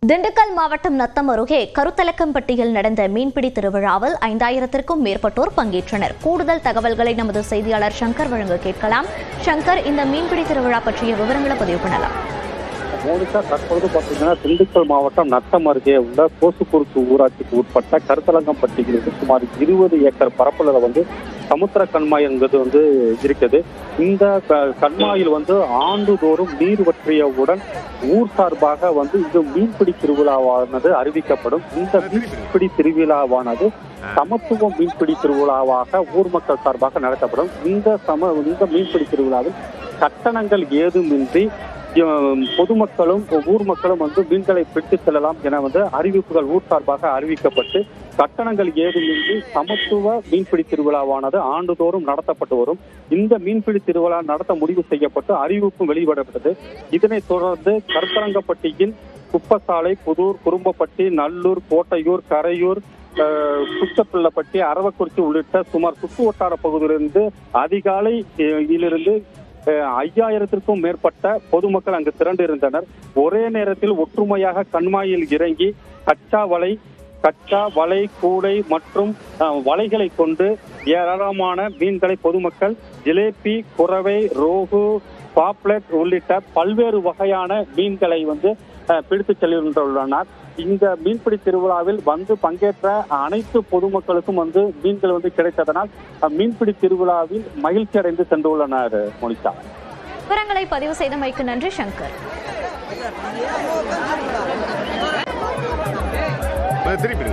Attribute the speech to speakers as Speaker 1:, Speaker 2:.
Speaker 1: திண்டுக்கல் மாவட்டம் நத்தம் அருகே கருத்தலக்கம்பட்டியில் நடந்த மீன்பிடி திருவிழாவில் 5000க்கும் மேற்பட்டோர் பங்கேற்றனர். கூடுதல் தகவல்களை நமது செய்தியாளர் சங்கர் வழங்க கேட்கலாம். சங்கர், இந்த மீன்பிடி திருவிழா பற்றிய விவரங்களை பதிவு பண்ணலாம்.
Speaker 2: மோனிகா, தற்போது பார்த்தீங்கன்னா திண்டுக்கல் மாவட்டம் நத்தம் அருகே உள்ள கோசுக்குறுக்கு ஊராட்சிக்கு உட்பட்ட கருத்தலங்கம்பட்டியில் சுமார் 20 ஏக்கர் பரப்புல சமுத்திர கண்மாய் என்பது இருக்குது. இந்த கண்மாயில் ஆண்டுதோறும் நீர் வற்றியவுடன் ஊர் சார்பாக இது மீன்பிடி திருவிழாவானது அறிவிக்கப்படும். இந்த மீன்பிடி திருவிழாவானது சமத்துவ மீன்பிடி திருவிழாவாக ஊர் மக்கள் சார்பாக நடத்தப்படும். இந்த மீன்பிடி திருவிழாவில் கட்டணங்கள் ஏதுமின்றி பொதுமக்களும் ஊர் மக்களும் மீன்களை பிடித்து செல்லலாம் என அறிவிப்புகள் ஊர் சார்பாக அறிவிக்கப்பட்டு கட்டணங்கள் ஏதுமின்றி சமத்துவ மீன்பிடி திருவிழாவானது ஆண்டுதோறும் நடத்தப்பட்டு வரும். இந்த மீன்பிடி திருவிழா நடத்த முடிவு செய்யப்பட்டு அறிவிப்பு வெளியிடப்பட்டது. இதனைத் தொடர்ந்து கருத்தரங்கப்பட்டியின் குப்பசாலை, புதூர், குறும்பப்பட்டி, நல்லூர், கோட்டையூர், கரையூர், குச்சப்பிள்ளப்பட்டி, அரவக்குறிச்சி உள்ளிட்ட சுமார் சுற்று வட்டார பகுதியிலிருந்து அதிகாலையிலிருந்து 5000க்கும் மேற்பட்ட பொதுமக்கள் அங்கு திரண்டு இருந்தனர். ஒரே நேரத்தில் ஒற்றுமையாக கண்மாயில் இறங்கி கச்சா வலை, கூடை மற்றும் வலைகளை கொண்டு ஏராளமான மீன்களை பொதுமக்கள் ஜிலேபி, குறவை, ரோகு, பாப்லெட் உள்ளிட்ட பல்வேறு வகையான மீன்களை பிடித்து செல்கின்றனர். இந்த மீன்பிடி திருவிழாவில் பங்கேற்ற அனைத்து பொதுமக்களுக்கும் மீன்கள் கிடைத்ததனால் மீன்பிடி திருவிழாவில் மகிழ்ச்சி அடைந்து சென்றுள்ளனர். மோனிகா,
Speaker 1: விவரங்களை பதிவு செய்தமைக்கு நன்றி சங்கர்.
Speaker 3: திருப்பி